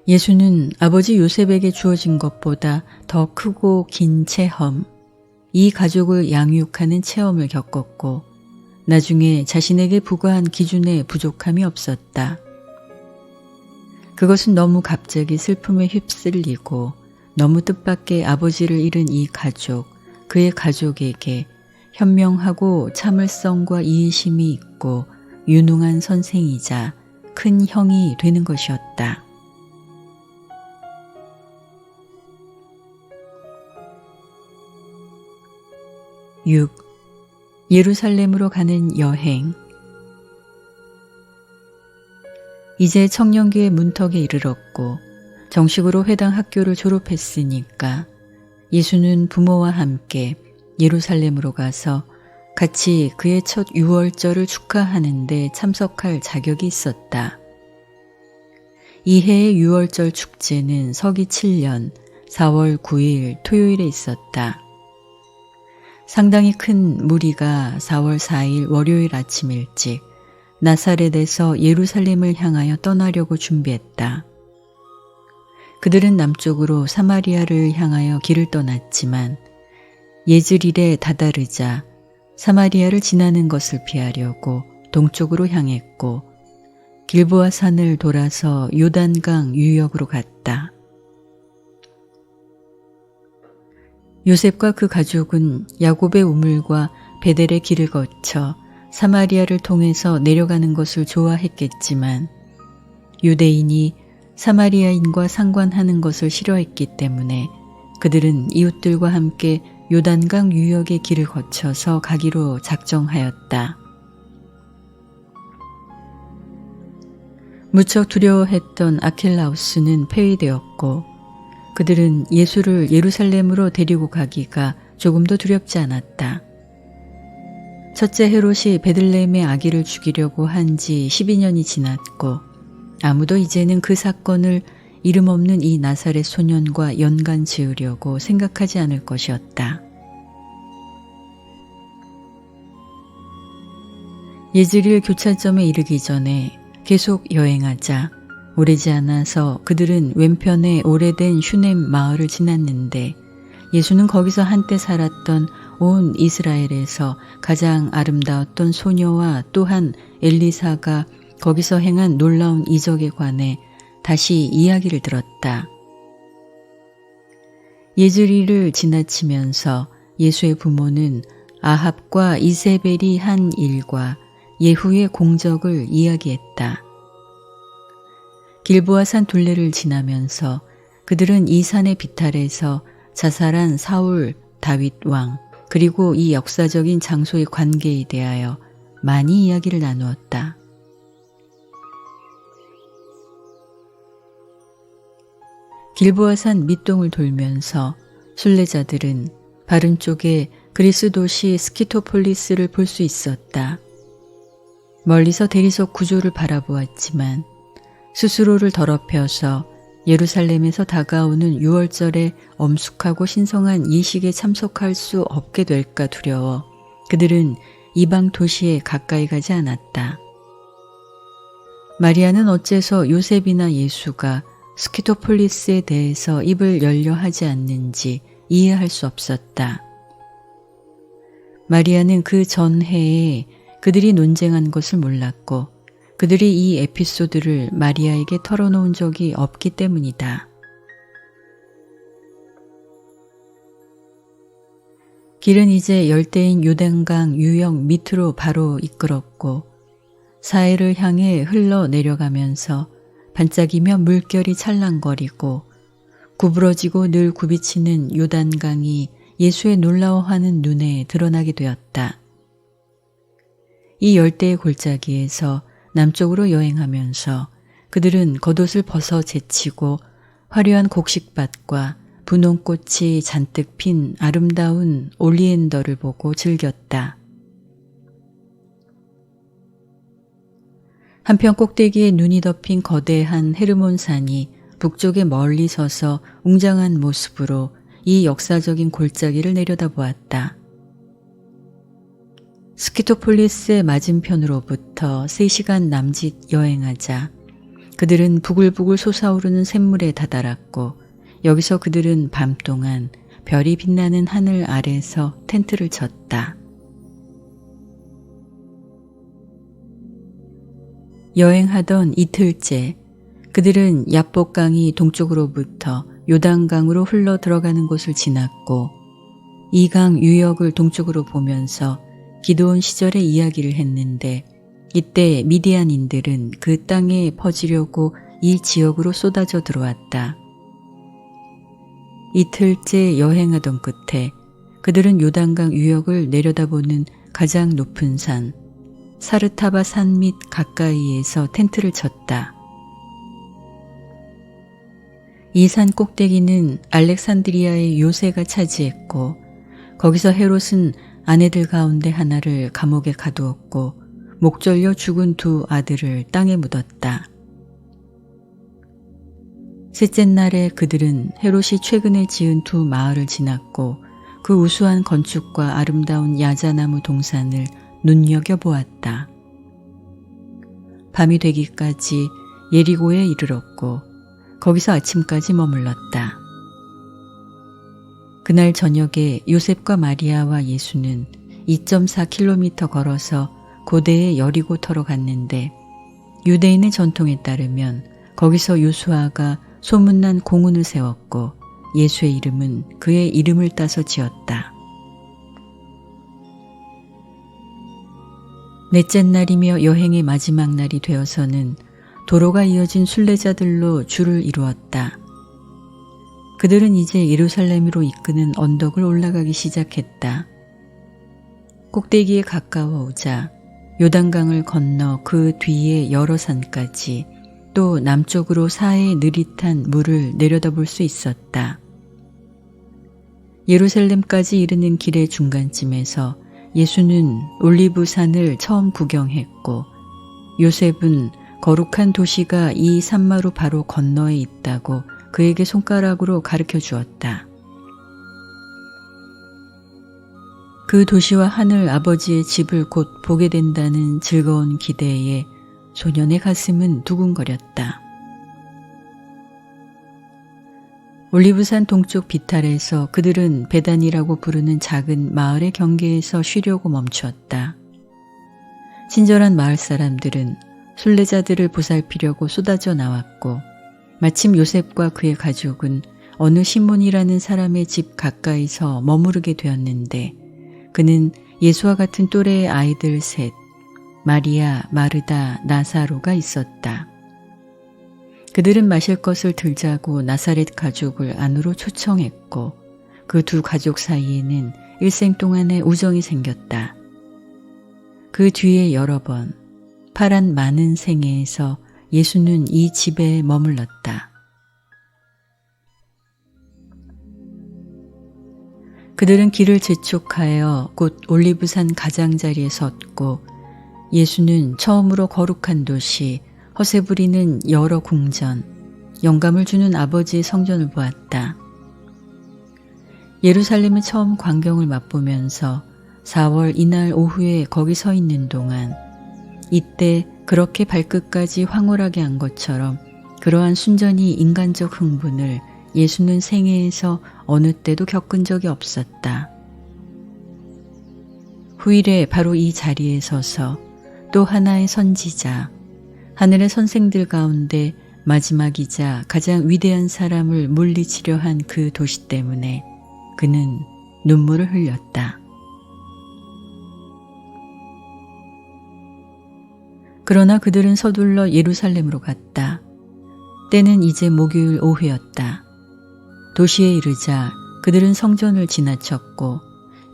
예수는 아버지 요셉에게 주어진 것보다 더 크고 긴 체험, 이 가족을 양육하는 체험을 겪었고 나중에 자신에게 부과한 기준에 부족함이 없었다. 그것은 너무 갑자기 슬픔에 휩쓸리고 너무 뜻밖의 아버지를 잃은 이 가족, 그의 가족에게 현명하고 참을성과 이해심이 있고 유능한 선생이자 큰 형이 되는 것이었다. 6. 예루살렘으로 가는 여행. 이제 청년기의 문턱에 이르렀고 정식으로 회당 학교를 졸업했으니까 예수는 부모와 함께 예루살렘으로 가서 같이 그의 첫 유월절을 축하하는 데 참석할 자격이 있었다. 이 해의 유월절 축제는 서기 7년 4월 9일 토요일에 있었다. 상당히 큰 무리가 4월 4일 월요일 아침 일찍 나사렛에서 예루살렘을 향하여 떠나려고 준비했다. 그들은 남쪽으로 사마리아를 향하여 길을 떠났지만 예즈릴에 다다르자 사마리아를 지나는 것을 피하려고 동쪽으로 향했고 길보아 산을 돌아서 요단강 유역으로 갔다. 요셉과 그 가족은 야곱의 우물과 베델의 길을 거쳐 사마리아를 통해서 내려가는 것을 좋아했겠지만 유대인이 사마리아인과 상관하는 것을 싫어했기 때문에 그들은 이웃들과 함께 요단강 유역의 길을 거쳐서 가기로 작정하였다. 무척 두려워했던 아킬라우스는 폐위되었고 그들은 예수를 예루살렘으로 데리고 가기가 조금도 두렵지 않았다. 첫째 헤롯이 베들레헴의 아기를 죽이려고 한 지 12년이 지났고 아무도 이제는 그 사건을 이름 없는 이 나사렛 소년과 연관 지으려고 생각하지 않을 것이었다. 예즈릴 교차점에 이르기 전에 계속 여행하자 오래지 않아서 그들은 왼편에 오래된 슈넴 마을을 지났는데 예수는 거기서 한때 살았던 온 이스라엘에서 가장 아름다웠던 소녀와 또한 엘리사가 거기서 행한 놀라운 이적에 관해 다시 이야기를 들었다. 예즈릴을 지나치면서 예수의 부모는 아합과 이세벨이 한 일과 예후의 공적을 이야기했다. 길보아 산 둘레를 지나면서 그들은 이 산의 비탈에서 자살한 사울, 다윗 왕, 그리고 이 역사적인 장소의 관계에 대하여 많이 이야기를 나누었다. 길보아 산 밑동을 돌면서 순례자들은 바른 쪽에 그리스 도시 스키토폴리스를 볼 수 있었다. 멀리서 대리석 구조를 바라보았지만 스스로를 더럽혀서 예루살렘에서 다가오는 유월절에 엄숙하고 신성한 예식에 참석할 수 없게 될까 두려워 그들은 이방 도시에 가까이 가지 않았다. 마리아는 어째서 요셉이나 예수가 스키토폴리스에 대해서 입을 열려 하지 않는지 이해할 수 없었다. 마리아는 그 전해에 그들이 논쟁한 것을 몰랐고 그들이 이 에피소드를 마리아에게 털어놓은 적이 없기 때문이다. 길은 이제 열대인 요단강 유역 밑으로 바로 이끌었고 사해를 향해 흘러내려가면서 반짝이며 물결이 찰랑거리고 구부러지고 늘 굽이치는 요단강이 예수의 놀라워하는 눈에 드러나게 되었다. 이 열대의 골짜기에서 남쪽으로 여행하면서 그들은 겉옷을 벗어 제치고 화려한 곡식밭과 분홍꽃이 잔뜩 핀 아름다운 올리엔더를 보고 즐겼다. 한편 꼭대기에 눈이 덮인 거대한 헤르몬산이 북쪽에 멀리 서서 웅장한 모습으로 이 역사적인 골짜기를 내려다보았다. 스키토폴리스의 맞은편으로부터 3시간 남짓 여행하자 그들은 부글부글 솟아오르는 샘물에 다다랐고 여기서 그들은 밤 동안 별이 빛나는 하늘 아래서 텐트를 쳤다. 여행하던 이틀째 그들은 야복강이 동쪽으로부터 요단강으로 흘러 들어가는 곳을 지났고 이 강 유역을 동쪽으로 보면서 기드온 시절의 이야기를 했는데 이때 미디안인들은 그 땅에 퍼지려고 이 지역으로 쏟아져 들어왔다. 이틀째 여행하던 끝에 그들은 요단강 유역을 내려다보는 가장 높은 산 사르타바 산 밑 가까이에서 텐트를 쳤다. 이 산 꼭대기는 알렉산드리아의 요새가 차지했고 거기서 헤롯은 아내들 가운데 하나를 감옥에 가두었고 목 졸려 죽은 두 아들을 땅에 묻었다. 셋째 날에 그들은 헤롯이 최근에 지은 두 마을을 지났고 그 우수한 건축과 아름다운 야자나무 동산을 눈여겨보았다. 밤이 되기까지 예리고에 이르렀고 거기서 아침까지 머물렀다. 그날 저녁에 요셉과 마리아와 예수는 2.4km 걸어서 고대의 여리고터로 갔는데 유대인의 전통에 따르면 거기서 요수아가 소문난 공훈을 세웠고 예수의 이름은 그의 이름을 따서 지었다. 넷째 날이며 여행의 마지막 날이 되어서는 도로가 이어진 순례자들로 줄을 이루었다. 그들은 이제 예루살렘으로 이끄는 언덕을 올라가기 시작했다. 꼭대기에 가까워 오자 요단강을 건너 그 뒤에 여러 산까지 또 남쪽으로 사해의 느릿한 물을 내려다볼 수 있었다. 예루살렘까지 이르는 길의 중간쯤에서 예수는 올리브산을 처음 구경했고 요셉은 거룩한 도시가 이 산마루 바로 건너에 있다고 그에게 손가락으로 가르쳐 주었다. 그 도시와 하늘 아버지의 집을 곧 보게 된다는 즐거운 기대에 소년의 가슴은 두근거렸다. 올리브산 동쪽 비탈에서 그들은 베단이라고 부르는 작은 마을의 경계에서 쉬려고 멈추었다. 친절한 마을 사람들은 순례자들을 보살피려고 쏟아져 나왔고 마침 요셉과 그의 가족은 어느 시몬이라는 사람의 집 가까이서 머무르게 되었는데 그는 예수와 같은 또래의 아이들 셋, 마리아, 마르다, 나사로가 있었다. 그들은 마실 것을 들자고 나사렛 가족을 안으로 초청했고 그 두 가족 사이에는 일생 동안의 우정이 생겼다. 그 뒤에 여러 번 파란 많은 생애에서 예수는 이 집에 머물렀다. 그들은 길을 재촉하여 곧 올리브산 가장자리에 섰고 예수는 처음으로 거룩한 도시 허세 부리는 여러 궁전, 영감을 주는 아버지의 성전을 보았다. 예루살렘의 처음 광경을 맛보면서 4월 이날 오후에 거기 서 있는 동안 이때 그렇게 발끝까지 황홀하게 한 것처럼 그러한 순전히 인간적 흥분을 예수는 생애에서 어느 때도 겪은 적이 없었다. 후일에 바로 이 자리에 서서 또 하나의 선지자, 하늘의 선생들 가운데 마지막이자 가장 위대한 사람을 물리치려 한 그 도시 때문에 그는 눈물을 흘렸다. 그러나 그들은 서둘러 예루살렘으로 갔다. 때는 이제 목요일 오후였다. 도시에 이르자 그들은 성전을 지나쳤고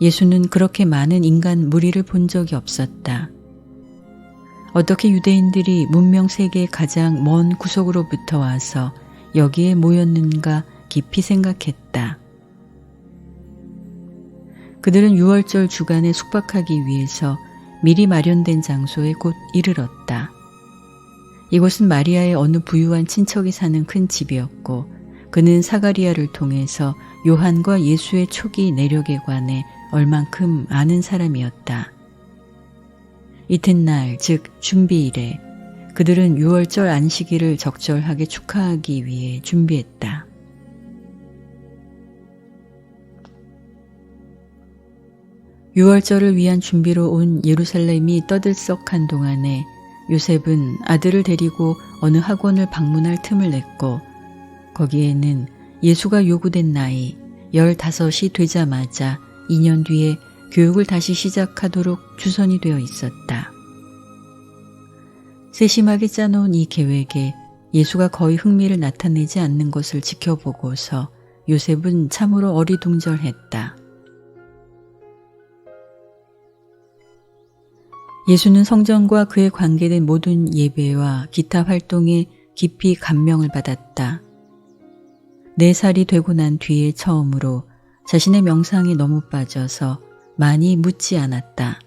예수는 그렇게 많은 인간 무리를 본 적이 없었다. 어떻게 유대인들이 문명 세계의 가장 먼 구석으로부터 와서 여기에 모였는가 깊이 생각했다. 그들은 6월절 주간에 숙박하기 위해서 미리 마련된 장소에 곧 이르렀다. 이곳은 마리아의 어느 부유한 친척이 사는 큰 집이었고 그는 사가리아를 통해서 요한과 예수의 초기 내력에 관해 얼만큼 아는 사람이었다. 이튿날 즉 준비일에 그들은 6월절 안식일을 적절하게 축하하기 위해 준비했다. 유월절을 위한 준비로 온 예루살렘이 떠들썩한 동안에 요셉은 아들을 데리고 어느 학원을 방문할 틈을 냈고 거기에는 예수가 요구된 나이 15이 되자마자 2년 뒤에 교육을 다시 시작하도록 주선이 되어 있었다. 세심하게 짜놓은 이 계획에 예수가 거의 흥미를 나타내지 않는 것을 지켜보고서 요셉은 참으로 어리둥절했다. 예수는 성전과 그에 관계된 모든 예배와 기타 활동에 깊이 감명을 받았다. 4살이 되고 난 뒤에 처음으로 자신의 명상에 너무 빠져서 많이 묻지 않았다.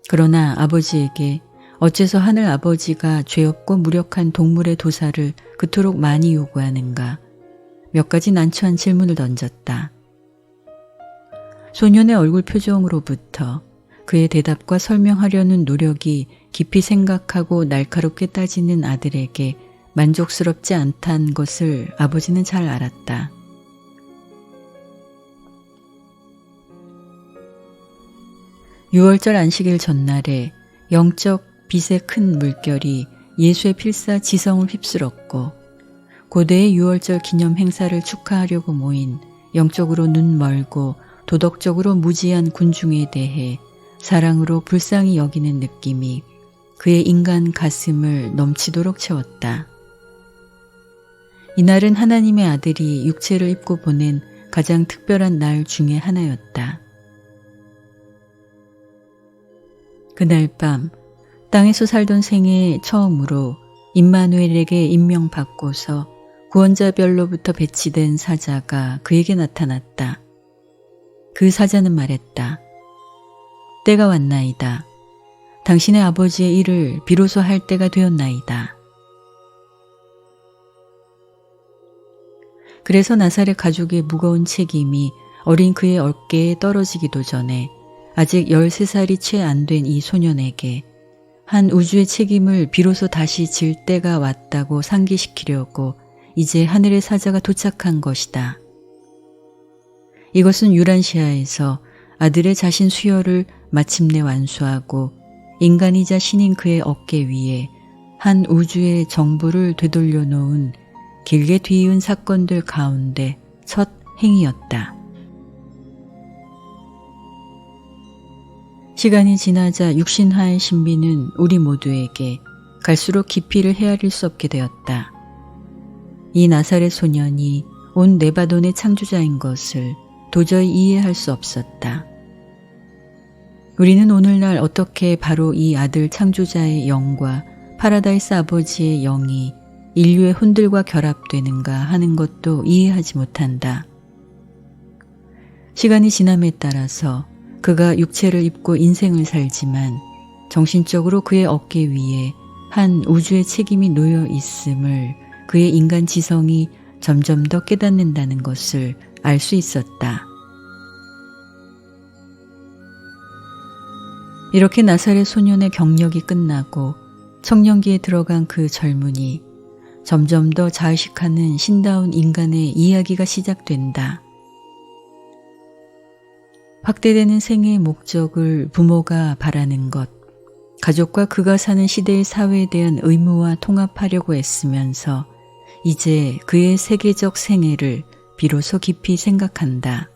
그러나 아버지에게 어째서 하늘 아버지가 죄없고 무력한 동물의 도사를 그토록 많이 요구하는가 몇 가지 난처한 질문을 던졌다. 소년의 얼굴 표정으로부터 그의 대답과 설명하려는 노력이 깊이 생각하고 날카롭게 따지는 아들에게 만족스럽지 않다는 것을 아버지는 잘 알았다. 유월절 안식일 전날에 영적 빛의 큰 물결이 예수의 필사지성을 휩쓸었고 고대의 유월절 기념 행사를 축하하려고 모인 영적으로 눈 멀고 도덕적으로 무지한 군중에 대해 사랑으로 불쌍히 여기는 느낌이 그의 인간 가슴을 넘치도록 채웠다. 이날은 하나님의 아들이 육체를 입고 보낸 가장 특별한 날 중에 하나였다. 그날 밤 땅에서 살던 생애 처음으로 임마누엘에게 임명받고서 구원자별로부터 배치된 사자가 그에게 나타났다. 그 사자는 말했다. 때가 왔나이다. 당신의 아버지의 일을 비로소 할 때가 되었나이다. 그래서 나사렛 가족의 무거운 책임이 어린 그의 어깨에 떨어지기도 전에 아직 13살이 채 안 된 이 소년에게 한 우주의 책임을 비로소 다시 질 때가 왔다고 상기시키려고 이제 하늘의 사자가 도착한 것이다. 이것은 유란시아에서 아들의 자신 수혈을 마침내 완수하고 인간이자 신인 그의 어깨 위에 한 우주의 정부를 되돌려 놓은 길게 뒤이은 사건들 가운데 첫 행위였다. 시간이 지나자 육신화의 신비는 우리 모두에게 갈수록 깊이를 헤아릴 수 없게 되었다. 이 나사렛 소년이 온 네바돈의 창조자인 것을 도저히 이해할 수 없었다. 우리는 오늘날 어떻게 바로 이 아들 창조자의 영과 파라다이스 아버지의 영이 인류의 혼들과 결합되는가 하는 것도 이해하지 못한다. 시간이 지남에 따라서 그가 육체를 입고 인생을 살지만 정신적으로 그의 어깨 위에 한 우주의 책임이 놓여 있음을 그의 인간 지성이 점점 더 깨닫는다는 것을 알 수 있었다. 이렇게 나사렛 소년의 경력이 끝나고 청년기에 들어간 그 젊은이 점점 더 자의식하는 신다운 인간의 이야기가 시작된다. 확대되는 생애의 목적을 부모가 바라는 것, 가족과 그가 사는 시대의 사회에 대한 의무와 통합하려고 애쓰면서 이제 그의 세계적 생애를 비로소 깊이 생각한다.